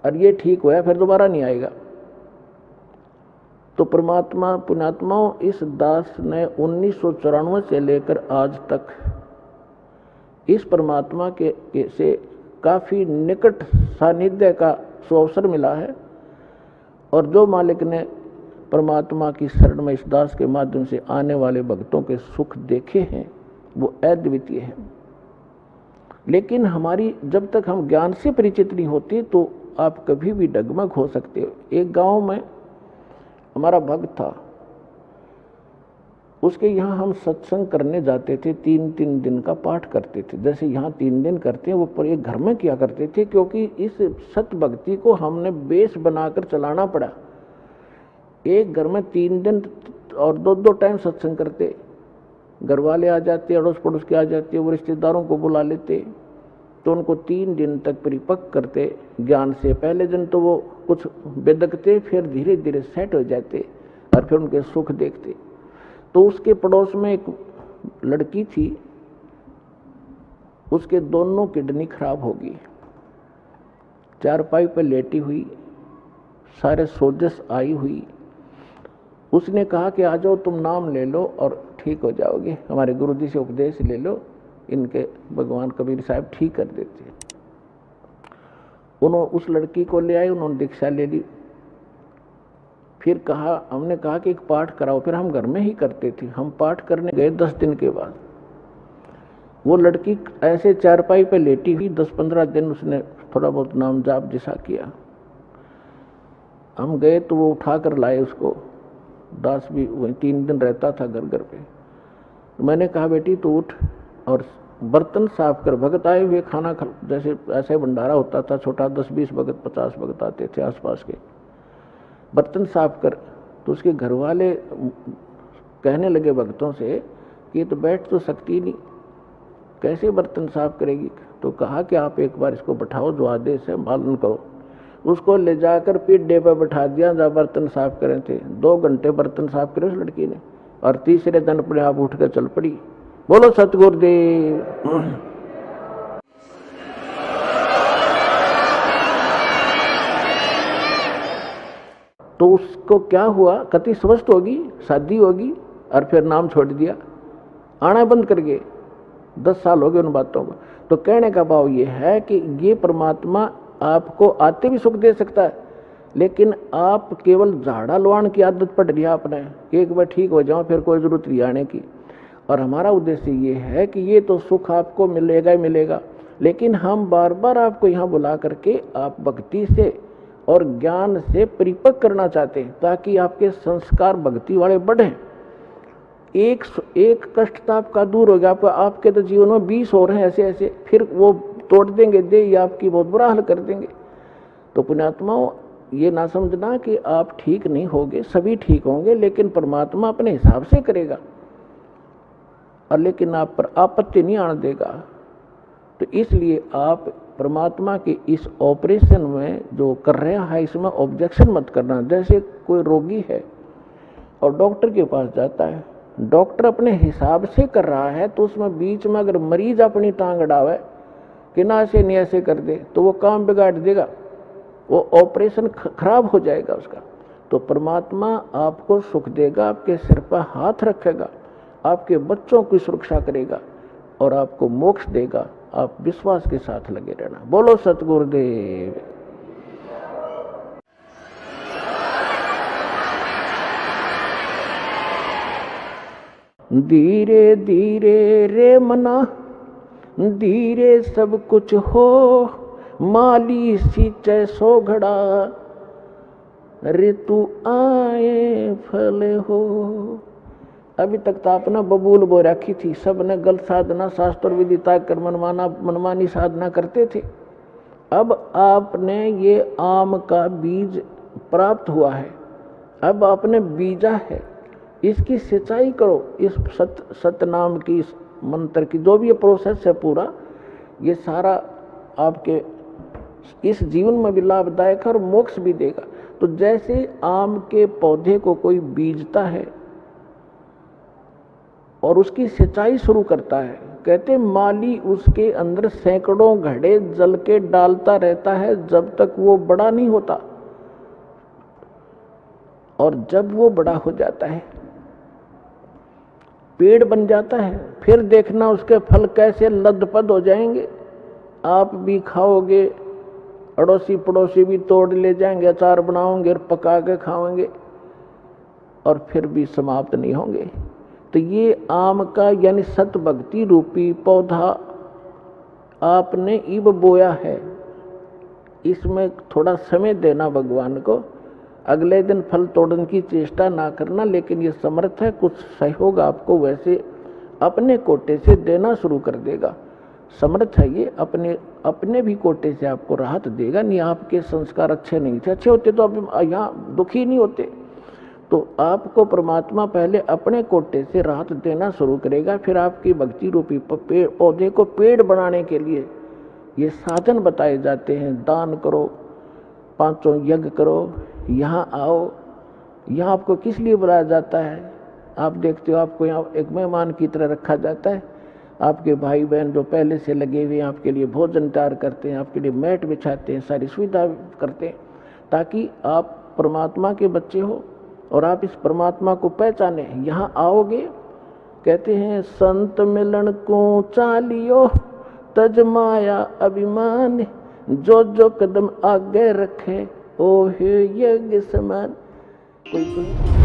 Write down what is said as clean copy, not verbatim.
और ये ठीक होया फिर दोबारा नहीं आएगा। तो परमात्मा पुण्यात्माओं, इस दास ने 1994 से लेकर आज तक इस परमात्मा के से काफी निकट सानिध्य का अवसर मिला है। और जो मालिक ने परमात्मा की शरण में इस दास के माध्यम से आने वाले भक्तों के सुख देखे हैं वो अद्वितीय है। लेकिन हमारी जब तक हम ज्ञान से परिचित नहीं होते तो आप कभी भी डगमग हो सकते हो। एक गांव में हमारा भक्त था, उसके यहाँ हम सत्संग करने जाते थे, 3-3 दिन का पाठ करते थे। जैसे यहाँ 3 दिन करते हैं वो पर एक घर में किया करते थे, क्योंकि इस सत भक्ति को हमने बेस बनाकर चलाना पड़ा। एक घर में 3 दिन और 2-2 टाइम सत्संग करते, घर वाले आ जाते, अड़ोस पड़ोस के आ जाते, वो रिश्तेदारों को बुला लेते, तो उनको 3 दिन तक परिपक्व करते ज्ञान से। पहले दिन तो वो कुछ बेदकते, फिर धीरे धीरे सेट हो जाते और फिर उनके सुख देखते। तो उसके पड़ोस में एक लड़की थी, उसके दोनों किडनी खराब हो गई, चारपाई पर लेटी हुई, सारे सोजस आई हुई। उसने कहा कि आ जाओ, तुम नाम ले लो और ठीक हो जाओगे, हमारे गुरुजी से उपदेश ले लो, इनके भगवान कबीर साहब ठीक कर देते हैं। उन्होंने उस लड़की को ले आए, उन्होंने दीक्षा ले ली। फिर हमने कहा कि एक पाठ कराओ, फिर हम घर में ही करते थे। हम पाठ करने गए 10 दिन के बाद, वो लड़की ऐसे चारपाई पे लेटी हुई, 10-15 दिन उसने थोड़ा बहुत नाम जाप जैसा किया। हम गए तो वो उठा कर लाए उसको, दास भी वही 3 दिन रहता था घर घर पे। मैंने कहा बेटी तू उठ और बर्तन साफ कर, भगत आए हुए खाना जैसे ऐसे भंडारा होता था छोटा, 10-20 भगत 50 भगत आते थे आसपास के, बर्तन साफ कर। तो उसके घर वाले कहने लगे भक्तों से कि ये तो बैठ तो सकती नहीं, कैसे बर्तन साफ करेगी। तो कहा कि आप एक बार इसको बैठाओ, जो आदेश है पालन करो। उसको ले जाकर पीढ़े पर बैठा दिया जहाँ बर्तन साफ करे थे। 2 घंटे बर्तन साफ करे उस लड़की ने, और तीसरे दिन अपने आप उठ कर चल पड़ी। बोलो सतगुरुदेव। तो उसको क्या हुआ, कति स्वस्थ होगी, शादी होगी, और फिर नाम छोड़ दिया, आना बंद कर गए। 10 साल हो गए उन बातों को। तो कहने का भाव ये है कि ये परमात्मा आपको आते भी सुख दे सकता है, लेकिन आप केवल झाड़ा लुआण की आदत पड़ रही है आपने, एक बार ठीक हो जाओ फिर कोई जरूरत नहीं आने की। और हमारा उद्देश्य ये है कि ये तो सुख आपको मिलेगा ही मिलेगा, लेकिन हम बार बार आपको यहाँ बुला करके आप भक्ति से और ज्ञान से परिपक्व करना चाहते हैं, ताकि आपके संस्कार भक्ति वाले बढ़े। एक कष्ट तो आपका दूर हो गया, आपके तो जीवन में 20 और हैं ऐसे ऐसे, फिर वो तोड़ देंगे दे, या आपकी बहुत बुरा हाल कर देंगे। तो पुण्यात्माओं, ये ना समझना कि आप ठीक नहीं होगे, सभी ठीक होंगे, लेकिन परमात्मा अपने हिसाब से करेगा, और लेकिन आप पर आपत्ति नहीं आने देगा। तो इसलिए आप परमात्मा के इस ऑपरेशन में जो कर रहा है इसमें ऑब्जेक्शन मत करना। जैसे कोई रोगी है और डॉक्टर के पास जाता है, डॉक्टर अपने हिसाब से कर रहा है, तो उसमें बीच में अगर मरीज अपनी टांग अड़ावे कि ना ऐसे नहीं ऐसे कर दे, तो वो काम बिगाड़ देगा, वो ऑपरेशन खराब हो जाएगा उसका। तो परमात्मा आपको सुख देगा, आपके सिर पर हाथ रखेगा, आपके बच्चों की सुरक्षा करेगा और आपको मोक्ष देगा। आप विश्वास के साथ लगे रहना। बोलो सतगुरुदेव। धीरे धीरे रे मना, धीरे सब कुछ हो, माली सींचे सो घड़ा, ऋतु आए फल हो। अभी तक तो आपने बबूल बो रखी थी, सब ने गलत साधना शास्त्र विधि कर मनमानी साधना करते थे। अब आपने ये आम का बीज प्राप्त हुआ है, अब आपने बीजा है, इसकी सिंचाई करो। इस सतनाम की, इस मंत्र की जो भी ये प्रोसेस है पूरा, ये सारा आपके इस जीवन में भी लाभदायक है और मोक्ष भी देगा। तो जैसे आम के पौधे को कोई बीजता है और उसकी सिंचाई शुरू करता है, कहते माली उसके अंदर सैकड़ों घड़े जल के डालता रहता है जब तक वो बड़ा नहीं होता, और जब वो बड़ा हो जाता है, पेड़ बन जाता है, फिर देखना उसके फल कैसे लदपद हो जाएंगे। आप भी खाओगे, अड़ोसी पड़ोसी भी तोड़ ले जाएंगे, अचार बनाओगे और पका के खाओगे, और फिर भी समाप्त नहीं होंगे। तो ये आम का यानी सत भक्ति रूपी पौधा आपने इब बोया है, इसमें थोड़ा समय देना भगवान को, अगले दिन फल तोड़ने की चेष्टा ना करना, लेकिन ये समर्थ है, कुछ सहयोग आपको वैसे अपने कोटे से देना शुरू कर देगा। समर्थ है ये, अपने भी कोटे से आपको राहत देगा। नहीं आपके संस्कार अच्छे नहीं थे, अच्छे होते तो अब यहाँ दुखी नहीं होते। तो आपको परमात्मा पहले अपने कोटे से राहत देना शुरू करेगा, फिर आपकी भक्ति रूपी पौधे को पेड़ बनाने के लिए ये साधन बताए जाते हैं। दान करो, 5 यज्ञ करो, यहाँ आओ। यहाँ आपको किस लिए बुलाया जाता है? आप देखते हो आपको यहाँ एक मेहमान की तरह रखा जाता है। आपके भाई बहन जो पहले से लगे हुए हैं आपके लिए भोजन तैयार करते हैं, आपके लिए मैट बिछाते हैं, सारी सुविधा करते हैं, ताकि आप परमात्मा के बच्चे हो और आप इस परमात्मा को पहचाने। यहाँ आओगे, कहते हैं संत मिलन को चालियो तज माया अभिमान, जो जो कदम आगे रखे ओ हे यज्ञ समान। कोई